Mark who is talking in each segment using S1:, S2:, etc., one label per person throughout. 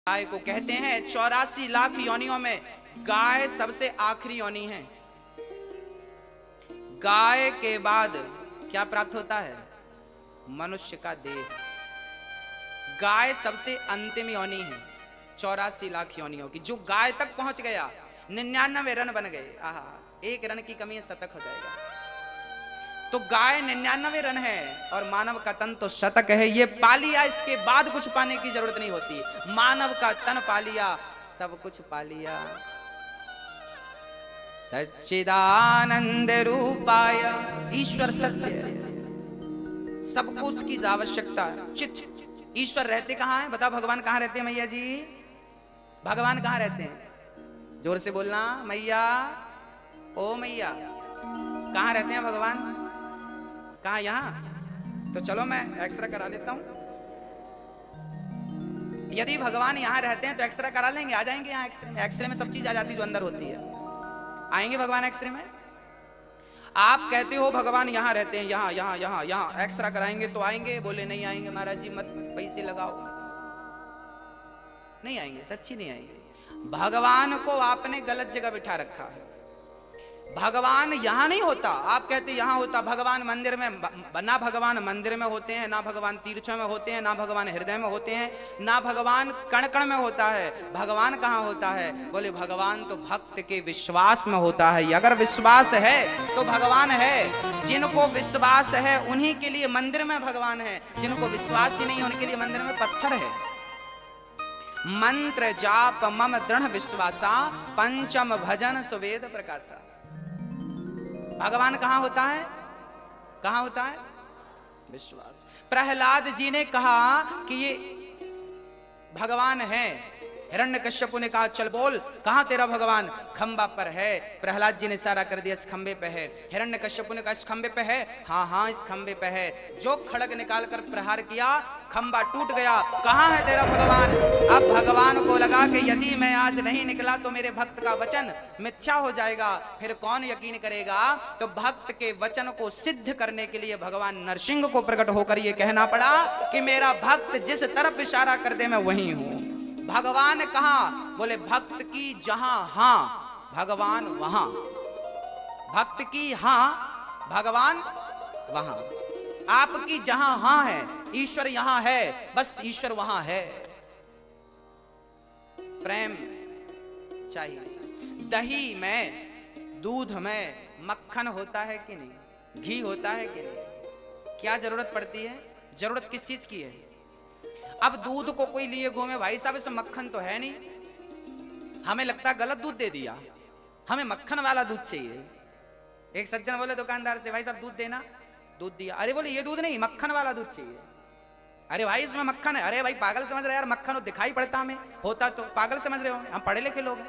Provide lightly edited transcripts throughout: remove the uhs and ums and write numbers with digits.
S1: गाय को कहते हैं 84 लाख योनियों में गाय सबसे आखिरी योनि है। गाय के बाद क्या प्राप्त होता है? मनुष्य का देह। गाय सबसे अंतिम योनि है 84 लाख योनियों की। जो गाय तक पहुंच गया 99 रन बन गए। आहा, एक रन की कमी है, शतक हो जाएगा। तो गाय 99 रन है और मानव का तन तो शतक है। ये पा लिया, इसके बाद कुछ पाने की जरूरत नहीं होती। मानव का तन पा लिया, सब कुछ पा लिया। सच्चिदानंद रूपाय, ईश्वर सत्य है, सबको उसकी आवश्यकता है। चित ईश्वर रहते कहां है? बताओ, भगवान कहां रहते हैं मैया जी? भगवान कहां रहते हैं? जोर से बोलना, मैया, ओ मैया, कहां रहते हैं भगवान? कहां? यहां? तो चलो मैं एक्सरे करा लेता हूं। यदि भगवान यहां रहते हैं तो एक्सरे करा लेंगे, आ जाएंगे यहां। एक्सरे में सब चीज आ जाती है जो अंदर होती है। आएंगे भगवान एक्सरे में? आप कहते हो भगवान यहां रहते हैं, यहां यहां यहां यहां एक्सरा कराएंगे तो आएंगे? बोले नहीं आएंगे महाराज जी, मत पैसे लगाओ। नहीं आएंगे, सच्ची नहीं आएंगे। भगवान को आपने गलत जगह बिठा रखा है। भगवान यहां नहीं होता। आप कहते यहां होता। भगवान मंदिर में, ना भगवान मंदिर में होते हैं, ना भगवान तीर्थों में होते हैं, ना भगवान हृदय में होते हैं, ना भगवान कण कण में होता है। भगवान कहां होता है? बोले भगवान तो भक्त के विश्वास में होता है। अगर विश्वास है तो भगवान है। जिनको विश्वास है उन्हीं के लिए मंदिर में भगवान है। जिनको विश्वास ही नहीं उनके लिए मंदिर में पत्थर है। मंत्र जाप मम दृढ़ विश्वासा, पंचम भजन सुवेद प्रकाशा। भगवान कहां होता है? कहां होता है? विश्वास। प्रहलाद जी ने कहा कि ये भगवान है। हिरण्यकश्यप ने कहा चल बोल, कहां तेरा भगवान? खंबा पर है। प्रहलाद जी ने इशारा कर दिया, इस खंबे पे है। हिरण्यकश्यप ने कहा इस खंबे पे है। हाँ हाँ, इस खंबे पे है। जो खड़ग निकाल कर प्रहार किया, खंबा टूट गया। कहां है तेरा भगवान? अब भगवान को लगा कि यदि मैं आज नहीं निकला तो मेरे भक्त का वचन मिथ्या हो जाएगा, फिर कौन यकीन करेगा? तो भक्त के वचन को सिद्ध करने के लिए भगवान नरसिंह को प्रकट होकर यह कहना पड़ा कि मेरा भक्त जिस तरफ इशारा कर दे मैं वहीं हूं। भगवान कहां? बोले भक्त की जहां हां भगवान वहां। भक्त की हां भगवान वहां। आपकी जहां हां है, ईश्वर यहां है, बस ईश्वर वहां है। प्रेम चाहिए। दही में, दूध में मक्खन होता है कि नहीं? घी होता है कि नहीं? क्या जरूरत पड़ती है? जरूरत किस चीज की है? अब दूध को कोई लिए घूमे, भाई साहब इसमें मक्खन तो है नहीं, हमें लगता गलत दूध दे दिया, हमें मक्खन वाला दूध चाहिए। एक सज्जन बोले दुकानदार से, भाई साहब दूध देना। दूध दिया। अरे बोले ये दूध नहीं, मक्खन वाला दूध चाहिए। अरे भाई इसमें मक्खन है। अरे भाई पागल समझ रहे यार, मक्खन हो दिखाई पड़ता हमें, होता तो पागल समझ रहे हो, हम पढ़े लिखे लोग हैं।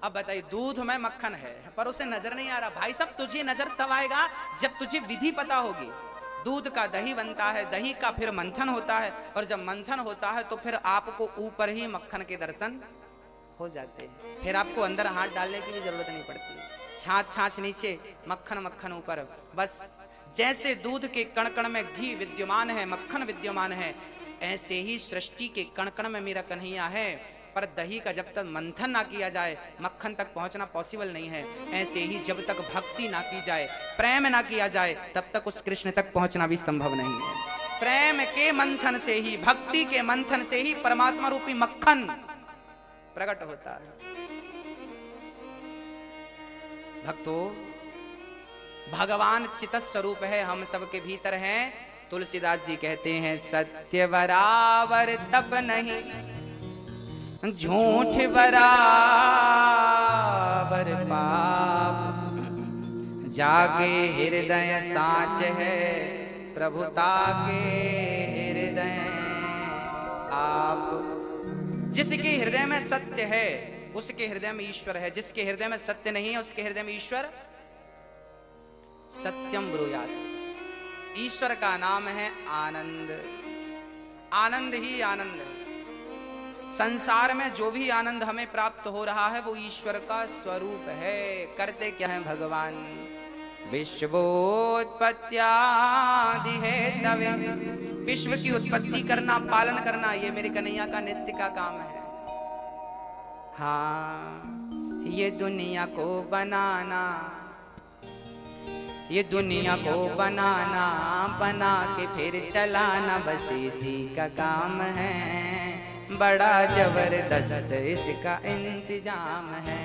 S1: अब बताइए दूध में मक्खन है पर उसे नजर नहीं आ रहा। भाई साहब तुझे नजर तब आएगा जब तुझे विधि पता होगी। दूध का दही बनता है, दही का फिर मंथन होता है, और जब मंथन होता है तो फिर आपको ऊपर ही मक्खन के दर्शन हो जाते हैं। फिर आपको अंदर हाथ डालने की भी जरूरत नहीं पड़ती। छाछ छाछ नीचे, मक्खन मक्खन ऊपर। बस जैसे दूध के कण कण में घी विद्यमान है, मक्खन विद्यमान है, ऐसे ही सृष्टि के कण कण में मेरा कन्हैया है। पर दही का जब तक मंथन ना किया जाए मक्खन तक पहुंचना पॉसिबल नहीं है। ऐसे ही जब तक भक्ति ना की जाए, प्रेम ना किया जाए, तब तक उस कृष्ण तक पहुंचना भी संभव नहीं है। प्रेम के मंथन से ही, भक्ति के मंथन से ही परमात्मा रूपी मक्खन प्रकट होता है। भक्तों, भगवान चित स्वरूप है, हम सबके भीतर हैं। तुलसीदास जी कहते हैं सत्य बराबर तब नहीं, झूठ बराबर पाप, जागे हृदय साच है, प्रभुता के हृदय आप। जिसके हृदय में सत्य है उसके हृदय में ईश्वर है। जिसके हृदय में सत्य नहीं है उसके हृदय में ईश्वर सत्यम ब्रूयात्। ईश्वर का नाम है आनंद। आनंद ही आनंद है। संसार में जो भी आनंद हमें प्राप्त हो रहा है वो ईश्वर का स्वरूप है। करते क्या है भगवान? विश्वोत्पत्त्यादि हेतवे विश्व की उत्पत्ति करना, पालन करना, ये मेरे कन्हैया का नित्य का काम है। हाँ, ये दुनिया को बनाना, ये दुनिया को बनाना, बना के फिर चलाना, बस इसी का काम है। बड़ा जबरदस्त इसका इंतजाम है।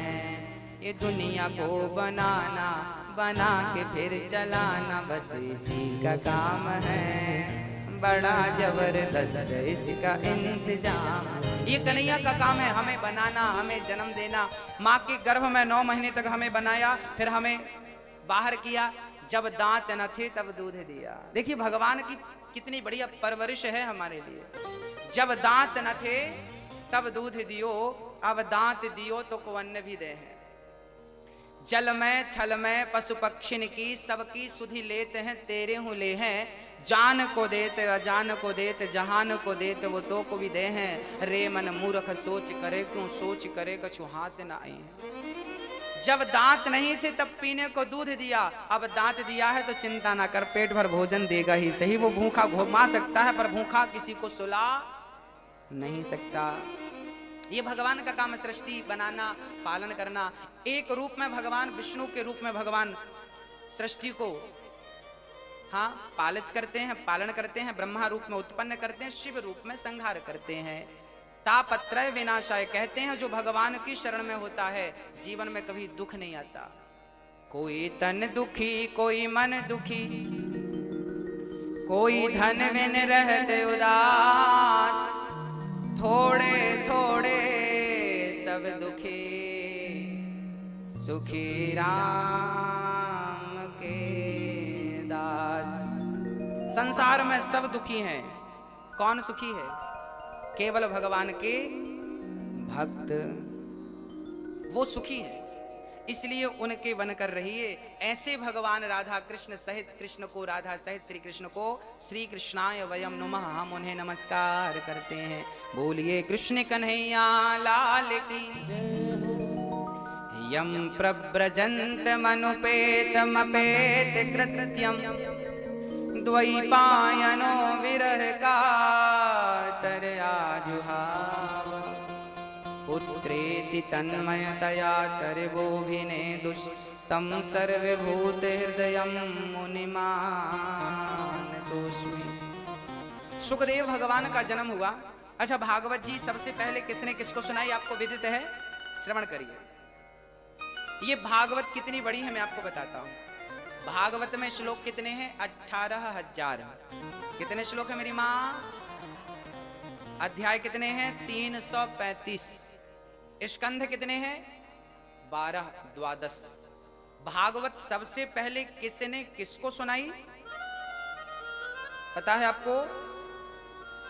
S1: ये दुनिया को बनाना, बना के फिर चलाना, बस इसी का काम है। बड़ा जबरदस्त इसका इंतजाम। ये कन्हैया का काम है, हमें बनाना, हमें जन्म देना। माँ के गर्भ में 9 महीने तक हमें बनाया, फिर हमें बाहर किया। जब दांत न थे तब दूध दिया। देखिए भगवान की कितनी बढ़िया परवरिश है हमारे लिए। जब दांत न थे तब दूध दियो, अब दांत दियो तो को अन्न भी दे हैं। जल में छल में पशु पक्षिन की, सबकी सुधि लेते हैं, तेरे हूँ ले हैं। जान को देते अजान को देते, जहान को देते वो तो को भी दे हैं। रे मन मूर्ख सोच करे, क्यों सोच करे कछु हाथ न आए। जब दांत नहीं थे तब पीने को दूध दिया, अब दांत दिया है तो चिंता ना कर, पेट भर भोजन देगा ही सही। वो भूखा घुमा सकता है पर भूखा किसी को सुला नहीं सकता। ये भगवान का काम है, सृष्टि बनाना, पालन करना। एक रूप में भगवान, विष्णु के रूप में भगवान सृष्टि को हाँ पालित करते हैं, पालन करते हैं। ब्रह्मा रूप में उत्पन्न करते हैं, शिव रूप में संहार करते हैं। तापत्रय विनाशाय कहते हैं, जो भगवान की शरण में होता है जीवन में कभी दुख नहीं आता। कोई तन दुखी, कोई मन दुखी, कोई धन बिन रहते उदास। थोड़े थोड़े सब दुखी, सुखी राम के दास। संसार में सब दुखी हैं, कौन सुखी है? केवल भगवान के भक्त, वो सुखी है। इसलिए उनके वन कर रहिए। ऐसे भगवान राधा कृष्ण सहित, कृष्ण को राधा सहित श्री कृष्ण को श्री कृष्णाय वयम नमः, हम उन्हें नमस्कार करते हैं। बोलिए कृष्ण कन्हैया लाल की। यम प्रव्रजन्त मनुपेतमपेत कृत्यम, द्वैपायनो विरह कातर आजुहाव। पुत्रेति तन्मयतया तर्वोभिने दुष्टं सर्वभूत हृदयं मुनिमानतोऽस्मि। सुखदेव भगवान का जन्म हुआ। अच्छा, भागवत जी सबसे पहले किसने किसको सुनाई आपको विदित है? श्रवण करिए। ये भागवत कितनी बड़ी है मैं आपको बताता हूं। भागवत में श्लोक कितने हैं? 18,000। कितने श्लोक है मेरी माँ? अध्याय कितने हैं? 335। स्कंध कितने हैं? 12, 12। भागवत सबसे पहले किसने किसको सुनाई पता है आपको?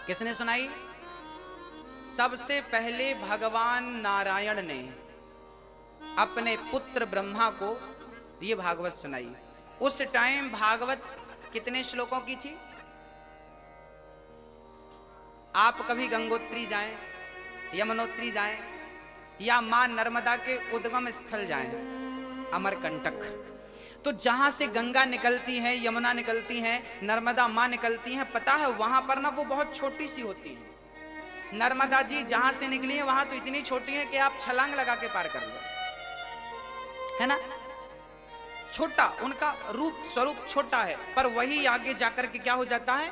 S1: किसने सुनाई? सबसे पहले भगवान नारायण ने अपने पुत्र ब्रह्मा को ये भागवत सुनाई। उस टाइम भागवत कितने श्लोकों की थी? आप कभी गंगोत्री जाएं, यमुनोत्री जाएं, या मां नर्मदा के उद्गम स्थल जाएं, अमरकंटक, तो जहां से गंगा निकलती है, यमुना निकलती है, नर्मदा मां निकलती हैं, पता है वहां पर ना वो बहुत छोटी सी होती है। नर्मदा जी जहां से निकली है वहां तो इतनी छोटी है कि आप छलांग लगा के पार कर लो, है ना? छोटा, उनका रूप स्वरूप छोटा है, पर वही आगे जाकर के क्या हो जाता है?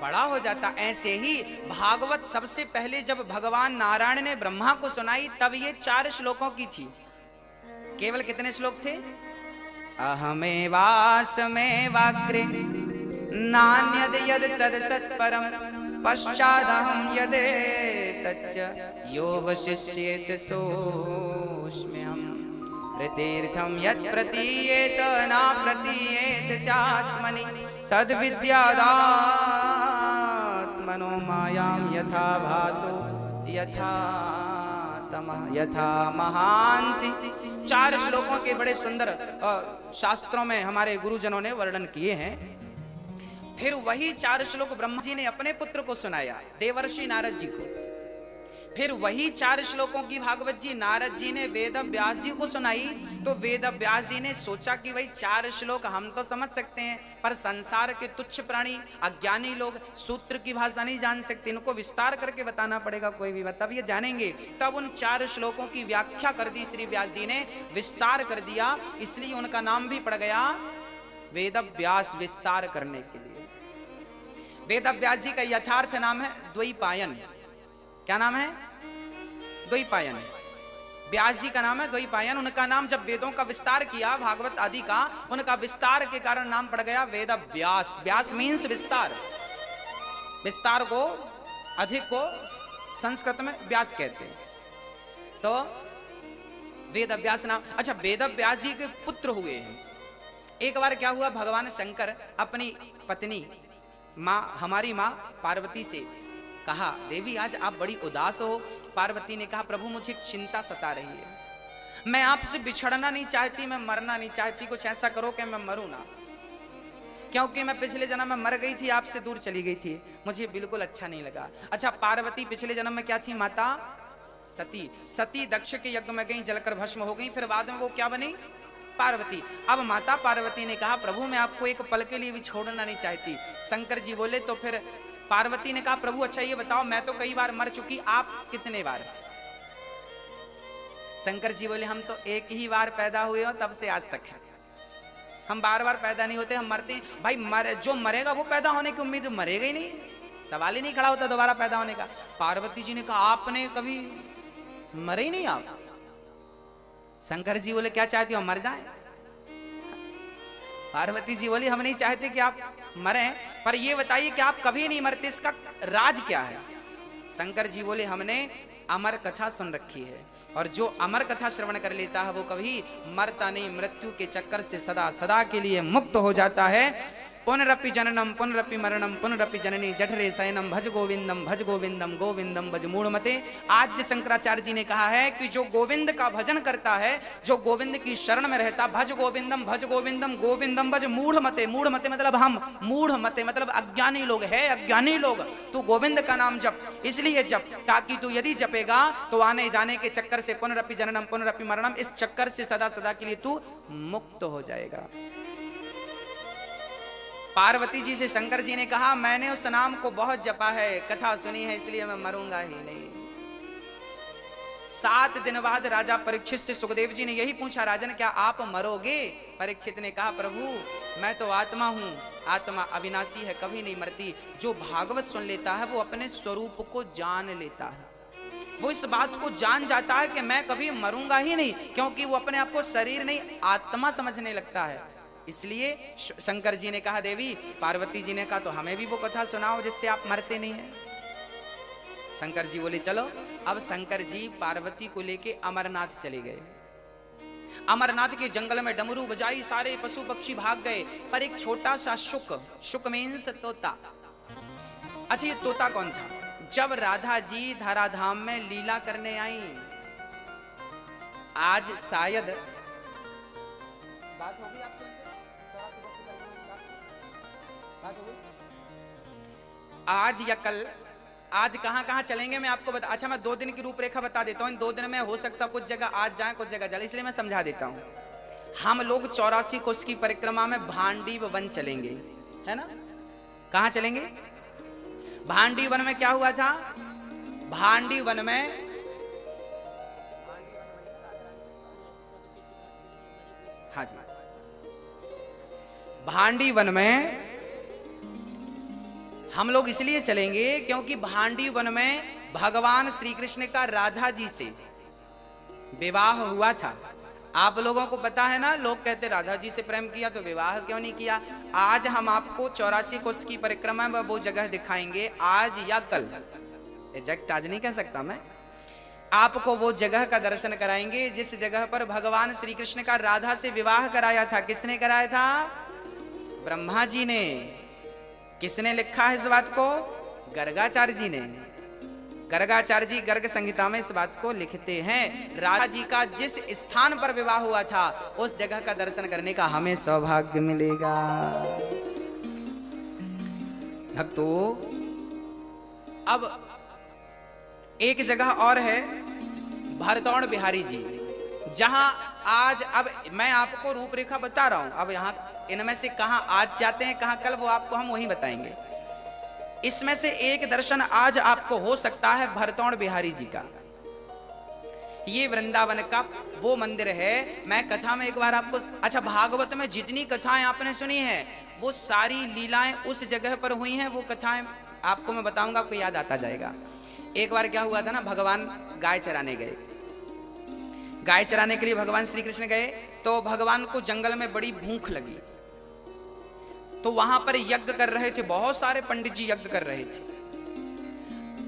S1: बड़ा हो जाता। ऐसे ही भागवत सबसे पहले जब भगवान नारायण ने ब्रह्मा को सुनाई तब ये 4 श्लोकों की थी। केवल कितने श्लोक थे? अहमेवास्मेवाग्रे नान्यद यद सद सत्परम, पश्चादहं यदेतच्च यो वशिष्येत सोऽस्म्यहम्। ऋतीर्थं यत् प्रतीयेत न प्रतीयेत चात्मनि, तद्विद्यादात्मनो मायां यथा भासो यथा तमः यथा महान्ति। 4 श्लोकों के बड़े सुंदर शास्त्रों में हमारे गुरुजनों ने वर्णन किए हैं। फिर वही 4 श्लोक ब्रह्मा जी ने अपने पुत्र को सुनाया, देवर्षि नारद जी को। फिर वही 4 श्लोकों की भागवत जी नारद जी ने वेद व्यास जी को सुनाई। तो वेद व्यास जी ने सोचा कि भाई 4 श्लोक हम तो समझ सकते हैं, पर संसार के तुच्छ प्राणी अज्ञानी लोग सूत्र की भाषा नहीं जान सकते, इनको विस्तार करके बताना पड़ेगा कोई भी तब ये जानेंगे। तब उन 4 श्लोकों की व्याख्या कर दी श्री व्यास जी ने, विस्तार कर दिया, इसलिए उनका नाम भी पड़ गया वेद व्यास, विस्तार करने के लिए। वेद व्यास जी का यथार्थ नाम है द्वैपायन। क्या नाम है? द्वैपायन। व्यास जी का नाम है द्वैपायन। उनका नाम जब वेदों का विस्तार किया, भागवत आदि का, उनका विस्तार के कारण नाम पड़ गया वेद व्यास। व्यास मीन्स विस्तार, विस्तार को, अधिक को संस्कृत में व्यास कहते हैं। तो वेद व्यास नाम। अच्छा, वेद व्यास जी के पुत्र हुए हैं। एक बार क्या हुआ, भगवान शंकर अपनी पत्नी माँ, हमारी माँ पार्वती से कहा, देवी आज आप बड़ी उदास हो। पार्वती ने कहा, प्रभु मुझे चिंता सता रही है, मैं आपसे बिछड़ना नहीं चाहती, मैं मरना नहीं चाहती, कुछ ऐसा करो कि मैं मरूं ना, क्योंकि मैं पिछले जन्म में मर गई थी, आपसे दूर चली गई थी, मुझे बिल्कुल अच्छा नहीं लगा। अच्छा, पार्वती पिछले जन्म में क्या थी? माता सती। सती दक्ष के यज्ञ में गई, जलकर भस्म हो गई, फिर बाद में वो क्या बनी? पार्वती। अब माता पार्वती ने कहा, प्रभु मैं आपको एक पल के लिए भी छोड़ना नहीं चाहती। शंकर जी बोले, तो फिर पार्वती ने कहा, प्रभु अच्छा ये बताओ, मैं तो कई बार मर चुकी, आप कितने बार? शंकर जी बोले, हम तो एक ही बार पैदा हुए हो तब से आज तक है, हम बार बार पैदा नहीं होते, हम मरते भाई। जो मरेगा वो पैदा होने की उम्मीद, मरेगा ही नहीं, सवाल ही नहीं खड़ा होता दोबारा पैदा होने का। पार्वती जी ने कहा, आपने कभी मरे ही नहीं आप? शंकर जी बोले, क्या चाहती हो, मर जाए? पार्वती जी बोली, हम नहीं चाहते कि आप मरें, पर ये बताइए कि आप कभी नहीं मरते, इसका राज क्या है? शंकर जी बोले, हमने अमर कथा सुन रखी है, और जो अमर कथा श्रवण कर लेता है वो कभी मरता नहीं, मृत्यु के चक्कर से सदा सदा के लिए मुक्त हो जाता है। पुनरपि जननम पुनरपि मरणम पुनरपि जननी जठरे शयनम भज गोविंदम गोविंदम भज मूढ़मते। आद्य शंकराचार्य जी ने कहा है कि जो गोविंद का भजन करता है, जो गोविंद की शरण में रहता, भज गोविंदम गोविंदम भज मूढ़मते। मूढ़मते मतलब हम, मूढ़मते मतलब अज्ञानी लोग है, अज्ञानी लोग। तू गोविंद का नाम जप, इसलिए जप ताकि तू यदि जपेगा तो आने जाने के चक्कर से, पुनरपि जननम पुनरपि मरणम, इस चक्कर से सदा सदा के लिए तू मुक्त हो जाएगा। पार्वती जी से शंकर जी ने कहा, मैंने उस नाम को बहुत जपा है, कथा सुनी है, इसलिए मैं मरूंगा ही नहीं। 7 दिन बाद राजा परीक्षित से सुखदेव जी ने यही पूछा, राजन क्या आप मरोगे? परीक्षित ने कहा, प्रभु मैं तो आत्मा हूं, आत्मा अविनाशी है, कभी नहीं मरती। जो भागवत सुन लेता है वो अपने स्वरूप को जान लेता है, वो इस बात को जान जाता है कि मैं कभी मरूंगा ही नहीं, क्योंकि वो अपने आप को शरीर नहीं आत्मा समझने लगता है। इसलिए शंकर जी ने कहा, देवी, पार्वती जी ने कहा, तो हमें भी वो कथा सुनाओ जिससे आप मरते नहीं हैं। शंकर जी बोले, चलो। अब शंकर जी पार्वती को लेके अमरनाथ चले गए। अमरनाथ के जंगल में डमरू बजाई, सारे पशु पक्षी भाग गए, पर एक छोटा सा शुक मीन्स तोता। अच्छा, ये तोता कौन था? जब राधा जी धराधाम में लीला करने आई, आज शायद बात होगी आपको, आज या कल, आज कहां कहां चलेंगे मैं आपको बता। अच्छा, मैं 2 दिन की रूपरेखा बता देता हूं। इन 2 दिन में हो सकता कुछ जगह आज जाए, कुछ जगह चले, इसलिए मैं समझा देता हूं। हम लोग 84 कोष की परिक्रमा में भांडी वन चलेंगे, है ना? कहां चलेंगे? भांडी वन में क्या हुआ था? भांडी वन में हाँ जी, भांडी वन में हम लोग इसलिए चलेंगे क्योंकि भांडी वन में भगवान श्री कृष्ण का राधा जी से विवाह हुआ था। आप लोगों को पता है ना, लोग कहते राधा जी से प्रेम किया तो विवाह क्यों नहीं किया। आज हम आपको 84 कोष की परिक्रमा में वो जगह दिखाएंगे, आज या कल, एग्जैक्ट आज नहीं कह सकता मैं, आपको वो जगह का दर्शन कराएंगे जिस जगह पर भगवान श्री कृष्ण का राधा से विवाह कराया था। किसने कराया था? ब्रह्मा जी ने। किसने लिखा है इस बात को? गर्गाचार्य जी ने। गर्गाचार्य जी गर्ग संहिता में इस बात को लिखते हैं। राधा जी का जिस स्थान पर विवाह हुआ था उस जगह का दर्शन करने का हमें सौभाग्य मिलेगा। भक्तों, अब एक जगह और है भरतौड़ बिहारी जी, जहां आज, अब मैं आपको रूपरेखा बता रहा हूं, अब यहां इनमें से कहां आज जाते हैं कहां कल, वो आपको हम वही बताएंगे। इसमें से एक दर्शन आज आपको हो सकता है भरतौड़ बिहारी जी का। ये वृंदावन का वो मंदिर है। मैं कथा में एक बार आपको, अच्छा, भागवत में जितनी कथाएं आपने सुनी है वो सारी लीलाएं उस जगह पर हुई हैं। वो कथाएं आपको मैं बताऊंगा, आपको याद आता जाएगा। एक बार क्या हुआ था ना, भगवान गाय चराने गए। गाय चराने के लिए भगवान श्री कृष्ण गए, तो भगवान को जंगल में बड़ी भूख लगी, तो वहां पर यज्ञ कर रहे थे, बहुत सारे पंडित जी यज्ञ कर रहे थे।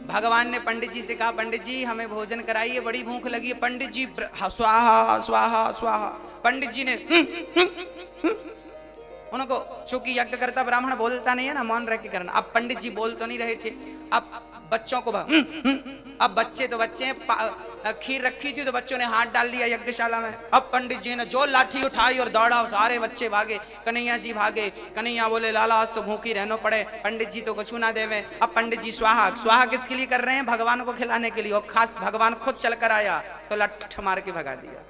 S1: भगवान ने पंडित जी से कहा, पंडित जी हमें भोजन कराइए, बड़ी भूख लगी है। पंडित जी स्वाहा स्वाहा स्वाहा, पंडित जी ने उनको, चूंकि यज्ञ करता ब्राह्मण बोलता नहीं है ना, मौन रह के करना। अब पंडित जी बोल तो नहीं रहे थे, अब बच्चों को अब बच्चे तो बच्चे हैं, खीर रखी थी तो बच्चों ने हाथ डाल दिया यज्ञशाला में। अब पंडित जी ने जो लाठी उठाई और दौड़ा, सारे बच्चे भागे, कन्हैया जी भागे। कन्हैया बोले, लाला आज तो भूखी रहना पड़े, पंडित जी तो कुछ ना देवे। अब पंडित जी स्वाहा स्वाहा किसके लिए कर रहे हैं? भगवान को खिलाने के लिए, और खास भगवान खुद चल कर आया तो लठ मार के भगा दिया।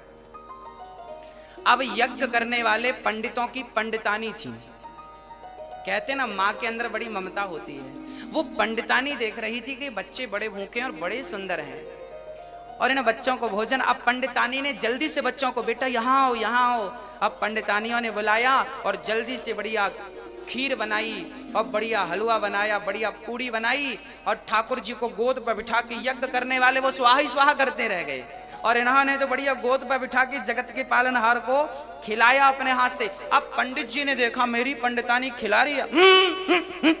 S1: अब यज्ञ करने वाले पंडितों की पंडितानी थी, कहते ना माँ के अंदर बड़ी ममता होती है। वो पंडितानी देख रही थी कि बच्चे बड़े भूखे हैं और बड़े सुंदर हैं, और इन बच्चों को भोजन। अब पंडितानी ने जल्दी से बच्चों को, बेटा यहाँ आओ यहाँ आओ। अब पंडितानियों ने बुलाया और जल्दी से बढ़िया खीर बनाई और बढ़िया हलवा बनाया, बढ़िया पूड़ी बनाई, और ठाकुर जी को गोद पर बिठा के, यज्ञ करने वाले वो स्वाहा ही स्वाहा करते रह गए, और इन्होंने तो बढ़िया गोद पर बिठा के जगत के पालनहार को खिलाया अपने हाथ से। अब पंडित जी ने देखा मेरी पंडितानी खिला रही है,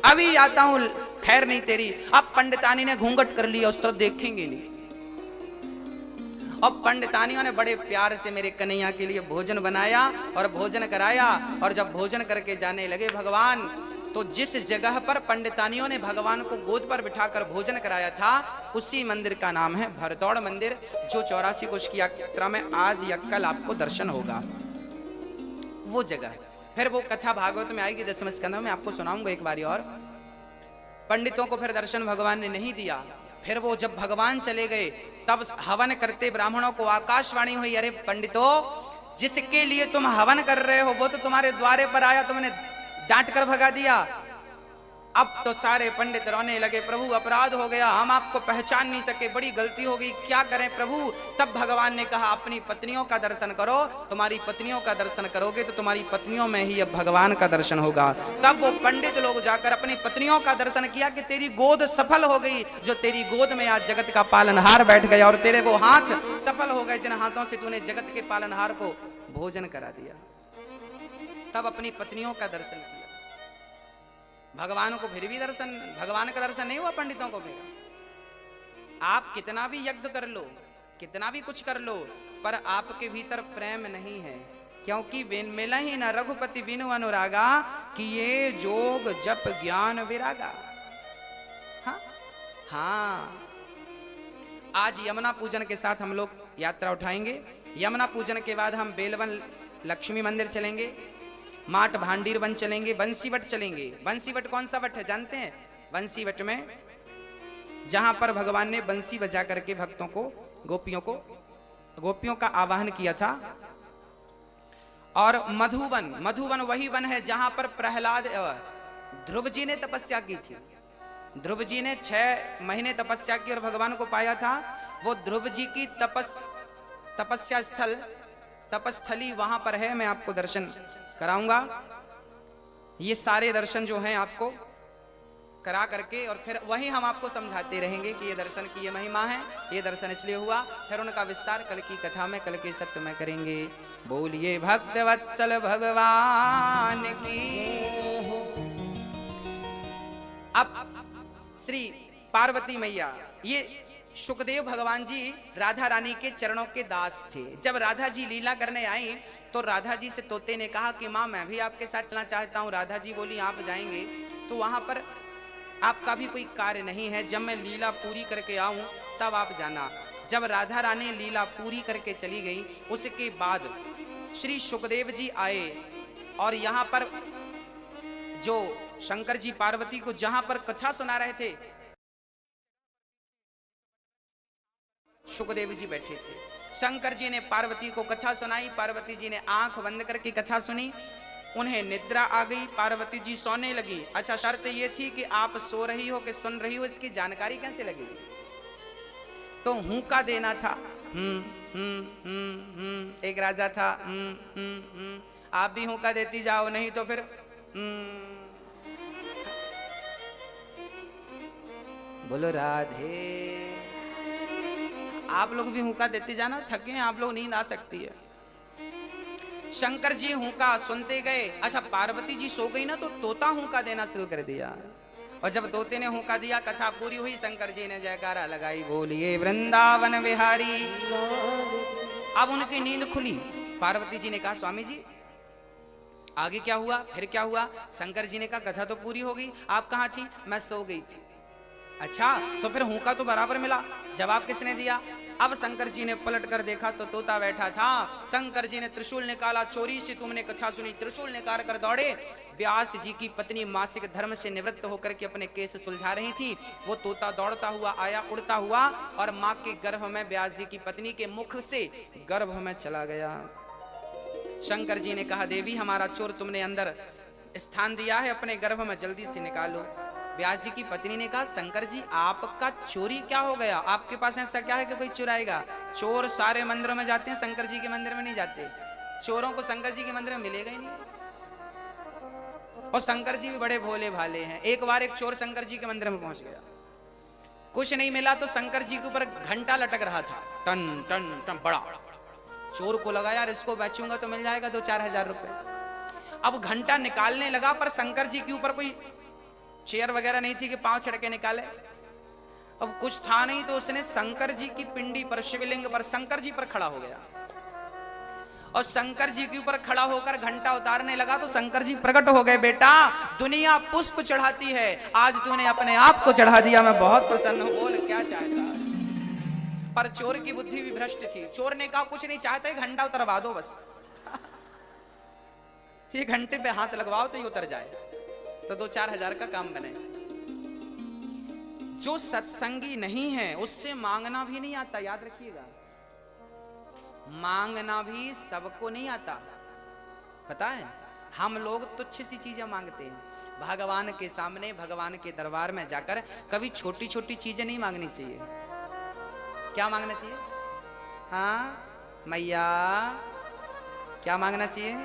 S1: अभी आता हूं, खैर नहीं तेरी। अब पंडितानी ने घूंघट कर लिया, उस तरफ देखेंगे नहीं। अब पंडितानियों ने बड़े प्यार से मेरे कन्हैया के लिए भोजन बनाया और भोजन कराया, और जब भोजन करके जाने लगे भगवान, तो जिस जगह पर पंडितानियों ने भगवान को गोद पर बिठाकर भोजन कराया था, उसी मंदिर का नाम है भरतौड़ मंदिर, जो 84 कोष की यात्रा में आज या कल आपको दर्शन होगा। वो जगह, फिर वो कथा भागवत में आएगी 10वें स्कंध में, आपको सुनाऊंगा एक बारी और। पंडितों को फिर दर्शन भगवान ने नहीं दिया। फिर वो जब भगवान चले गए, तब हवन करते ब्राह्मणों को आकाशवाणी हुई, अरे पंडितों, जिसके लिए तुम हवन कर रहे हो वो तो तुम्हारे द्वारे पर आया, तुमने डांट कर भगा दिया। अब तो सारे पंडित रोने लगे, प्रभु अपराध हो गया, हम आपको पहचान नहीं सके, बड़ी गलती हो गई, क्या करें प्रभु। तब भगवान ने कहा, अपनी पत्नियों का दर्शन करो, तुम्हारी पत्नियों का दर्शन करोगे तो तुम्हारी पत्नियों में ही अब भगवान का दर्शन होगा। तब वो पंडित लोग जाकर अपनी पत्नियों का दर्शन किया कि तेरी गोद सफल हो गई, जो तेरी गोद में आज जगत का पालनहार बैठ गया, और तेरे वो हाथ सफल हो गए जिन हाथों से तूने जगत के पालनहार को भोजन करा दिया। तब अपनी पत्नियों का दर्शन किया। भगवान को फिर भी दर्शन, भगवान का दर्शन नहीं हुआ पंडितों को भी। आप कितना भी यज्ञ कर लो, कितना भी कुछ कर लो, पर आपके भीतर प्रेम नहीं है, क्योंकि मिला ही न रघुपति बिनु अनुरागा, कि ये जोग जप ज्ञान विरागा। हाँ, आज यमुना पूजन के साथ हम लोग यात्रा उठाएंगे। यमुना पूजन के बाद हम बेलवन लक्ष्मी मंदिर चलेंगे, माट भांडीर वन चलेंगे, बंसीवट चलेंगे। बंसीवट कौन सा वट है जानते हैं? बंसीवट में जहां पर भगवान ने बंसी बजा करके भक्तों को, गोपियों का आवाहन किया था। और मधुवन, मधुवन वही वन है जहां पर प्रहलाद, ध्रुव जी ने तपस्या की थी। ध्रुव जी ने 6 महीने तपस्या की और भगवान को पाया था। वो ध्रुव जी की तपस्या स्थल, तपस्थली वहां पर है, मैं आपको दर्शन कराऊंगा। ये सारे दर्शन जो हैं आपको करा करके, और फिर वही हम आपको समझाते रहेंगे कि ये दर्शन की ये महिमा है, ये दर्शन इसलिए हुआ। फिर उनका विस्तार कल की कथा में, कल के सत्य में करेंगे। बोलिए भक्त वत्सल भगवान की। अब श्री पार्वती मैया, ये सुखदेव भगवान जी राधा रानी के चरणों के दास थे। जब राधा जी लीला करने आई तो राधा जी से तोते ने कहा कि माँ मैं भी आपके साथ चलना चाहता हूँ। राधा जी बोली आप जाएंगे तो वहां पर आपका भी कोई कार्य नहीं है, जब मैं लीला पूरी करके आऊं तब आप जाना। जब राधा रानी लीला पूरी करके चली गई, उसके बाद श्री सुखदेव जी आए, और यहाँ पर जो शंकर जी पार्वती को जहां पर कथा सुना रहे थे, सुखदेव जी बैठे थे। शंकर जी ने पार्वती को कथा सुनाई। पार्वती जी ने आंख बंद करके कथा सुनी। उन्हें निद्रा आ गई। पार्वती जी सोने लगी। अच्छा, शर्त ये थी कि आप सो रही हो कि सुन रही हो इसकी जानकारी कैसे लगेगी? तो हुंका देना था। एक राजा था। आप भी हुंका देती जाओ, नहीं तो फिर बोलो राधे। आप लोग भी हुंका देते जाना, थके हैं आप लोग, नींद आ सकती है। शंकर जी हुंका सुनते गए। अच्छा, पार्वती जी सो गई ना, तो तोता हुंका देना शुरू कर दिया। और जब तोते ने हुंका दिया, कथा पूरी हुई। शंकर जी ने जयकारा लगाई, बोलिए वृंदावन विहारी। अब उनकी नींद खुली। पार्वती जी ने कहा, स्वामी जी आगे क्या हुआ, फिर क्या हुआ? शंकर जी ने कहा, कथा तो पूरी हो गई, आप कहाँ थी? मैं सो गई थी। अच्छा, तो फिर हुंका तो बराबर मिला, जवाब किसने दिया? अब शंकर जी ने पलट कर देखा तो तोता बैठा था। शंकर जी ने त्रिशूल निकाला, चोरी से तुमने कथा सुनी। त्रिशूल निकाल कर दौड़े। व्यास जी की पत्नी मासिक धर्म से निवृत्त होकर के अपने केस सुलझा रही थी। वो तोता दौड़ता हुआ आया, उड़ता हुआ, और माँ के गर्भ में, व्यास जी की पत्नी के मुख से गर्भ में चला गया। शंकर जी ने कहा, देवी हमारा चोर तुमने अंदर स्थान दिया है, अपने गर्भ में जल्दी से निकालो। व्यास जी की पत्नी ने कहा, शंकर जी आपका चोरी क्या हो गया? आपके पास ऐसा क्या है कि कोई चुराएगा? चोर सारे मंदिरों में जाते हैं, शंकर जी के मंदिर में नहीं जाते। चोरों को शंकर जी के मंदिर में मिलेगा ही नहीं। और शंकर जी भी बड़े भोले भाले हैं। एक बार एक चोर शंकर जी के मंदिर में पहुंच गया, कुछ नहीं मिला तो शंकर जी के ऊपर घंटा लटक रहा था, टन टन टन, बड़ा। चोर को लगा यार इसको बेचूंगा तो मिल जाएगा 2-4 हजार रुपए। अब घंटा निकालने लगा, पर शंकर जी के ऊपर कोई चेयर वगैरह नहीं थी कि पांव छड़के निकाले। अब कुछ था नहीं, तो उसने शंकर जी की पिंडी पर, शिवलिंग पर, शंकर जी पर खड़ा हो गया और शंकर जी के ऊपर खड़ा होकर घंटा उतारने लगा। तो शंकर जी प्रकट हो गए, बेटा दुनिया पुष्प चढ़ाती है, आज तूने अपने आप को चढ़ा दिया, मैं बहुत प्रसन्न हूं, बोल क्या चाहता है? पर चोर की बुद्धि भी भ्रष्ट थी। चोर ने कहा, कुछ नहीं चाहता, घंटा उतरवा दो बस, ये घंटे पे हाथ लगवाओ तो ये उतर जाए, तो 2-4 हजार का काम बने। जो सत्संगी नहीं है उससे मांगना भी नहीं आता, याद रखिएगा। मांगना भी सबको नहीं आता, पता है? हम लोग तुच्छ सी चीजें मांगते हैं। भगवान के सामने, भगवान के दरबार में जाकर कभी छोटी छोटी चीजें नहीं मांगनी चाहिए। क्या मांगना चाहिए? हाँ मैया, क्या मांगना चाहिए?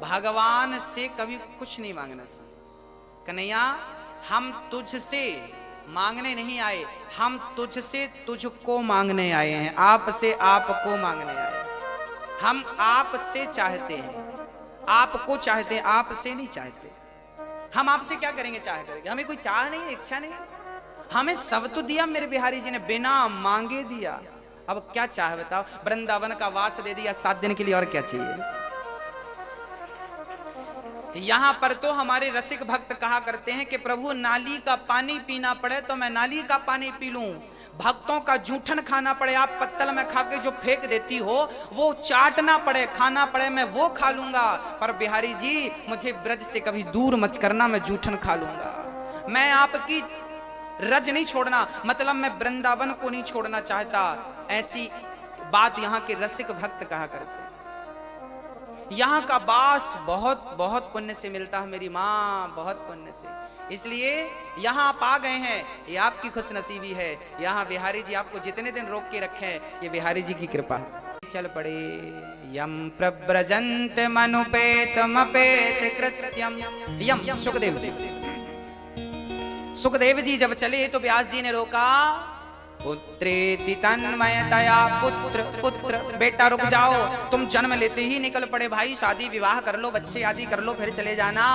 S1: भगवान से कभी कुछ नहीं मांगना चाहिए। कन्हैया हम तुझसे मांगने नहीं आए, हम तुझसे तुझको मांगने आए हैं, आपसे आपको मांगने आए हैं। हम आपसे चाहते हैं, आपको चाहते हैं, आपसे नहीं चाहते। हम आपसे क्या करेंगे चाह करके? हमें कोई चाह नहीं है, इच्छा नहीं है। हमें सब तो दिया मेरे बिहारी जी ने, बिना मांगे दिया। अब क्या चाह बताओ? वृंदावन का वास दे दिया 7 दिन के लिए, और क्या चाहिए? यहां पर तो हमारे रसिक भक्त कहा करते हैं कि प्रभु नाली का पानी पीना पड़े तो मैं नाली का पानी पी लूं, भक्तों का जूठन खाना पड़े, आप पत्तल में खा के जो फेंक देती हो वो चाटना पड़े, खाना पड़े, मैं वो खा लूंगा, पर बिहारी जी मुझे ब्रज से कभी दूर मत करना, मैं जूठन खा लूंगा। मैं आपकी रज नहीं छोड़ना, मतलब मैं वृंदावन को नहीं छोड़ना चाहता। ऐसी बात यहाँ के रसिक भक्त कहा करते। यहाँ का बास बहुत बहुत पुण्य से मिलता है मेरी माँ, बहुत पुण्य से, इसलिए यहाँ आप आ गए हैं, ये आपकी खुशनसीबी है। यहाँ बिहारी जी आपको जितने दिन रोक के रखे हैं, ये बिहारी जी की कृपा है। चल पड़े। यम प्रव्रजंत मनुपेतमपेत कृत्यम। यम सुखदेव जी, सुखदेव जी जब चले तो व्यास जी ने रोका। पुत्रेति तन्मयतया, पुत्र पुत्र, बेटा रुक जाओ, तुम जन्म लेते ही निकल पड़े भाई, शादी विवाह कर लो, बच्चे आदि कर लो, फिर चले जाना।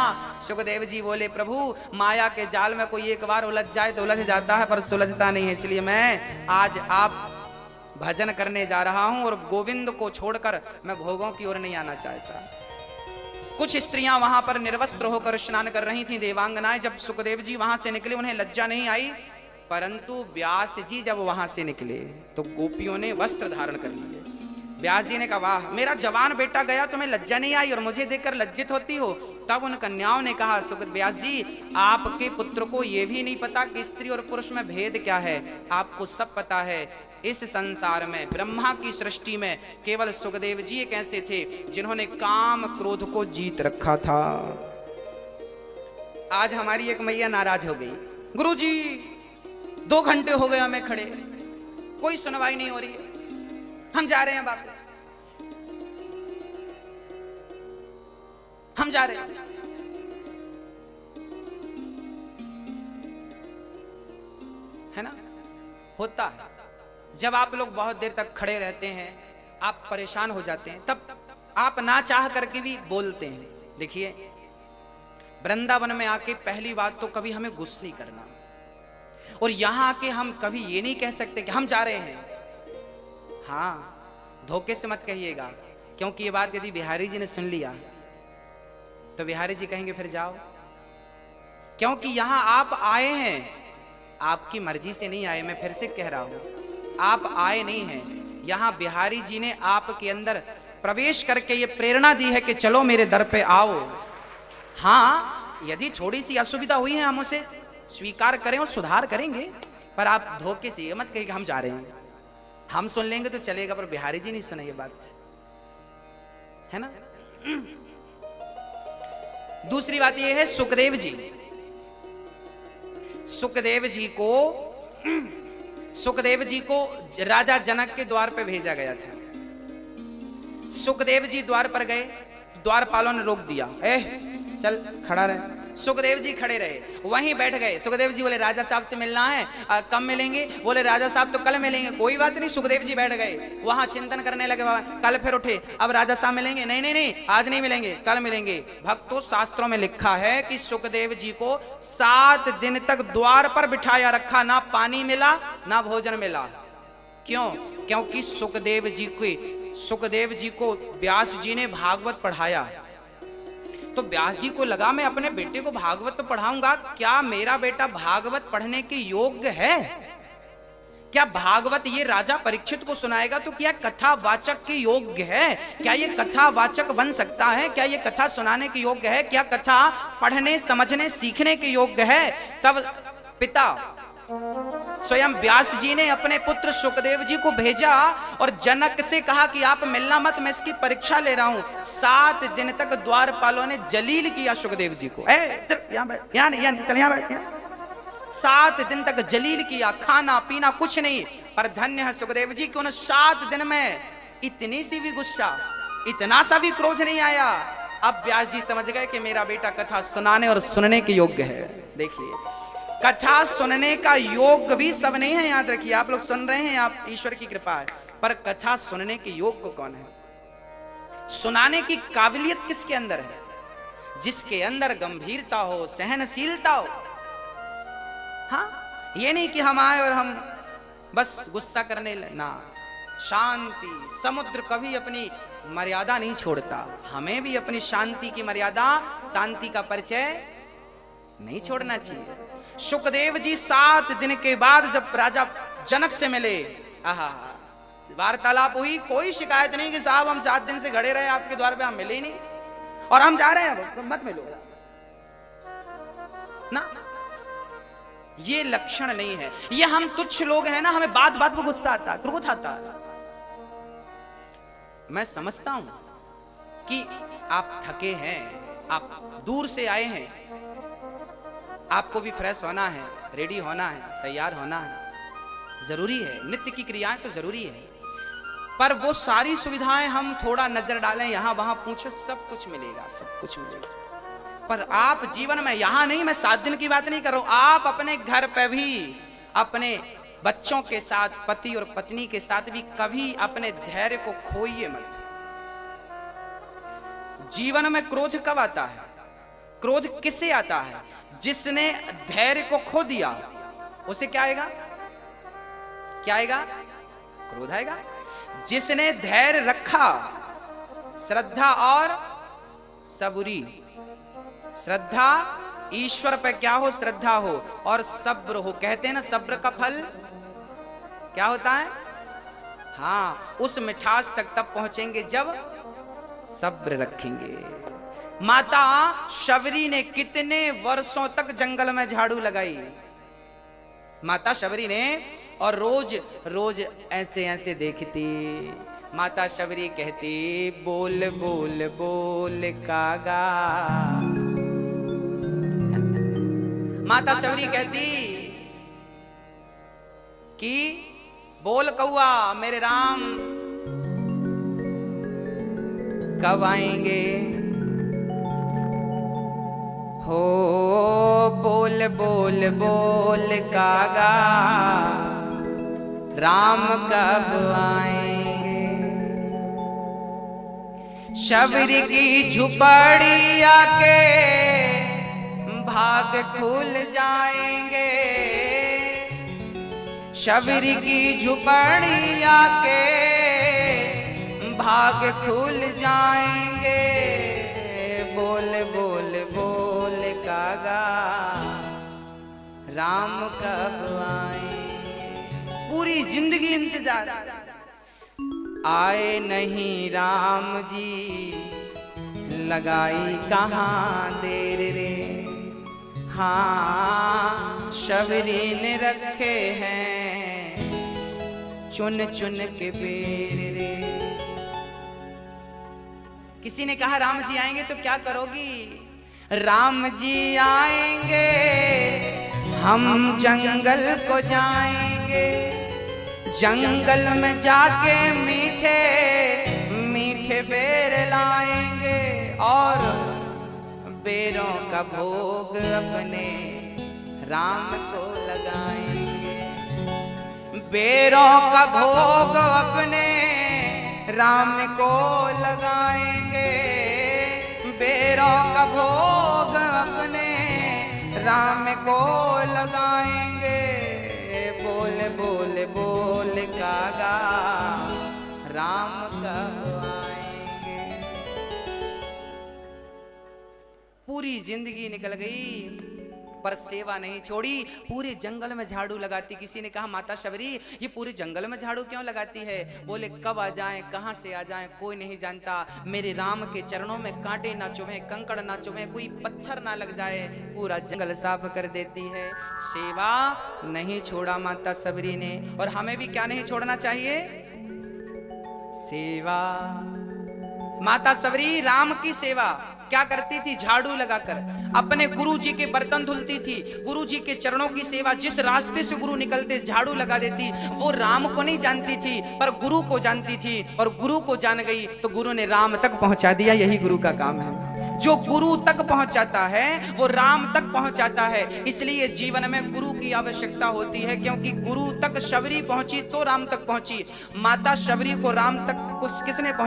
S1: सुखदेव जी बोले, प्रभु माया के जाल में कोई एक बार उलझ जाए तो उलझ जाता है, पर सुलझता नहीं है, इसलिए मैं आज आप भजन करने जा रहा हूं और गोविंद को छोड़कर मैं भोगों की ओर नहीं आना चाहता। कुछ स्त्रियां वहां पर निर्वस्त्र होकर स्नान कर रही थी, देवांगनाएं। जब सुखदेव जी वहां से निकले उन्हें लज्जा नहीं आई, परंतु व्यास जी जब वहां से निकले तो गोपियों ने वस्त्र धारण कर लिए। व्यास जी ने कहा, वाह मेरा जवान बेटा गया, तुम्हें लज्जा नहीं आई और मुझे देखकर लज्जित होती हो। तब उन कन्याओं ने कहा, सुखदेव व्यास जी आपके पुत्र को यह भी नहीं पता कि स्त्री और पुरुष में भेद क्या है, आपको सब पता है। इस संसार में, ब्रह्मा की सृष्टि में केवल सुखदेव जी एक ऐसे थे जिन्होंने काम क्रोध को जीत रखा था। आज हमारी एक मैया नाराज हो गई, गुरुजी 2 घंटे हो गए हमें खड़े, कोई सुनवाई नहीं हो रही है, हम जा रहे हैं वापस, हम जा रहे हैं। है ना, होता है। जब आप लोग बहुत देर तक खड़े रहते हैं, आप परेशान हो जाते हैं, तब आप ना चाह करके भी बोलते हैं। देखिए, वृंदावन में आके पहली बात तो कभी हमें गुस्से ही करना, और यहां आके हम कभी ये नहीं कह सकते कि हम जा रहे हैं। हाँ, धोखे से मत कहिएगा, क्योंकि ये बात यदि बिहारी जी ने सुन लिया तो बिहारी जी कहेंगे फिर जाओ, क्योंकि यहां आप आए हैं, आपकी मर्जी से नहीं आए। मैं फिर से कह रहा हूं, आप आए नहीं हैं, यहां बिहारी जी ने आपके अंदर प्रवेश करके ये प्रेरणा दी है कि चलो मेरे दर पे आओ। हाँ, यदि थोड़ी सी असुविधा हुई है हम उसे स्वीकार करें और सुधार करेंगे, पर आप धोखे से ये मत कहिए कि हम जा रहे हैं। हम सुन लेंगे तो चलेगा, पर बिहारी जी नहीं सुने ये बात, है ना। दूसरी बात ये है, सुखदेव जी, सुखदेव जी को राजा जनक के द्वार पे भेजा गया था। सुखदेव जी द्वार पर गए, द्वारपालों ने रोक दिया, चल खड़ा रहे। सुखदेव जी खड़े रहे, वहीं बैठ गए। सुखदेव जी बोले राजा साहब से मिलना है, कब मिलेंगे? बोले राजा साहब तो कल मिलेंगे। कोई बात नहीं, सुखदेव जी बैठ गए, वहां चिंतन करने लगे। कल फिर उठे, अब राजा साहब मिलेंगे? नहीं नहीं नहीं, आज नहीं मिलेंगे, कल मिलेंगे। भक्तों, शास्त्रों में लिखा है कि सुखदेव जी को 7 दिन तक द्वार पर बिठाया रखा, ना पानी मिला ना भोजन मिला। क्यों? क्योंकि सुखदेव जी को व्यास जी ने भागवत पढ़ाया। तो व्यास जी को लगा मैं अपने बेटे को भागवत तो पढ़ाऊंगा, क्या मेरा बेटा भागवत पढ़ने के योग्य है? क्या भागवत ये राजा परीक्षित को सुनाएगा तो क्या कथावाचक के योग्य है? क्या ये कथावाचक बन सकता है? क्या ये कथा सुनाने के योग्य है? क्या कथा पढ़ने, समझने, सीखने के योग्य है? तब पिता स्वयं व्यास जी ने अपने पुत्र सुखदेव जी को भेजा और जनक से कहा कि आप मिलना मत, मैं इसकी परीक्षा ले रहा हूं। 7 दिन तक द्वारपालों ने जलील किया सुखदेव जी को। यहाँ बैठ, यहाँ नहीं, चल यहाँ बैठ। 7 दिन तक जलील किया, खाना पीना कुछ नहीं। पर धन्य है सुखदेव जी कि उन 7 दिन में इतनी सी भी गुस्सा, इतना सा भी क्रोध नहीं आया। अब व्यास जी समझ गए कि मेरा बेटा कथा सुनाने और सुनने के योग्य है। देखिए, कथा सुनने का योग भी सब नहीं है, याद रखिए। आप लोग सुन रहे हैं, आप ईश्वर की कृपा है, पर कथा सुनने के योग्य कौन है? सुनाने की काबिलियत किसके अंदर है? जिसके अंदर गंभीरता हो, सहनशीलता हो। हाँ, ये नहीं कि हम आए और हम बस गुस्सा करने लगे ना। शांति, समुद्र कभी अपनी मर्यादा नहीं छोड़ता। हमें भी अपनी शांति की मर्यादा, शांति का परिचय नहीं छोड़ना चाहिए। सुखदेव जी 7 दिन के बाद जब राजा जनक से मिले, वार्तालाप हुई, कोई शिकायत नहीं कि साहब हम 7 दिन से खड़े रहे आपके द्वार पे, हम मिले ही नहीं और हम जा रहे हैं, तो मत मिलो ना। ये लक्षण नहीं है। ये हम तुच्छ लोग हैं ना, हमें बात बात पर गुस्सा आता है, क्रोध आता है। मैं समझता हूं कि आप थके हैं, आप दूर से आए हैं, आपको भी फ्रेश होना है, रेडी होना है, तैयार होना है, जरूरी है। नित्य की क्रियाएं तो जरूरी है, पर वो सारी सुविधाएं हम थोड़ा नजर डालें, यहां वहां पूछो, सब कुछ मिलेगा, सब कुछ मिलेगा। पर आप जीवन में, यहां नहीं, मैं 7 दिन की बात नहीं कर रहा हूं, आप अपने घर पे भी अपने बच्चों के साथ, पति और पत्नी के साथ भी कभी अपने धैर्य को खोइए मत। जीवन में क्रोध कब आता है? क्रोध किससे आता है? जिसने धैर्य को खो दिया, उसे क्या आएगा? क्या आएगा? क्रोध आएगा। जिसने धैर्य रखा, श्रद्धा और सबूरी, श्रद्धा ईश्वर पे क्या हो? श्रद्धा हो और सब्र हो। कहते हैं ना, सब्र का फल क्या होता है? हाँ, उस मिठास तक तब पहुंचेंगे जब सब्र रखेंगे। माता शबरी ने कितने वर्षों तक जंगल में झाड़ू लगाई? माता शबरी ने और रोज रोज ऐसे ऐसे देखती। माता शबरी कहती, बोल बोल बोल कागा। माता शबरी कहती कि बोल कौआ, मेरे राम कब आएंगे? हो बोल बोल बोल कागा, राम कब आएंगे? शबरी की झुपड़ी आके भाग खुल जाएंगे। शबरी की झुपड़ी आके भाग खुल जाएंगे। बोल बोल बोल कागा, राम कब आएंगे? पूरी जिंदगी इंतजार, आए नहीं राम जी, लगाई कहाँ देर रे। हाँ शबरी ने रखे हैं चुन चुन के बेर रे। किसी ने कहा राम जी आएंगे तो क्या करोगी? राम जी आएंगे हम जंगल को जाएंगे, जंगल में जाके मीठे मीठे बेर लाएंगे और बेरों का भोग अपने राम को लगाएंगे। बेरों का भोग अपने राम को लगाएंगे। बेरों का भोग अपने राम को लगाएंगे। बोल बोल बोल कागा, राम कब आएंगे? पूरी जिंदगी निकल गई पर सेवा नहीं छोड़ी। पूरे जंगल में झाड़ू लगाती। किसी ने कहा माता शबरी ये पूरे जंगल में झाड़ू क्यों लगाती है? बोले कब आ जाएं, कहां से आ जाएं कोई नहीं जानता। मेरे राम के चरणों में कांटे ना चुभे, कंकड़ ना चुभे, कोई पत्थर ना लग जाए, पूरा जंगल साफ कर देती है। सेवा नहीं छोड़ा माता शबरी ने। और हमें भी क्या नहीं छोड़ना चाहिए? सेवा। माता शबरी राम की सेवा क्या करती थी? झाड़ू लगाकर अपने गुरुजी के बर्तन धुलती थी। गुरुजी के चरणों की सेवा, जिस रास्ते से गुरु निकलते झाड़ू लगा देती। वो राम को नहीं जानती थी पर गुरु को जानती थी, और गुरु को जान गई तो गुरु ने राम तक पहुंचा दिया। यही गुरु का काम है। जो गुरु तक पहुंचाता है वो राम तक पहुंचाता है। इसलिए जीवन में गुरु की आवश्यकता होती है, क्योंकि गुरु तक शबरी पहुंची तो राम तक पहुंची। माता शबरी को राम तक किसने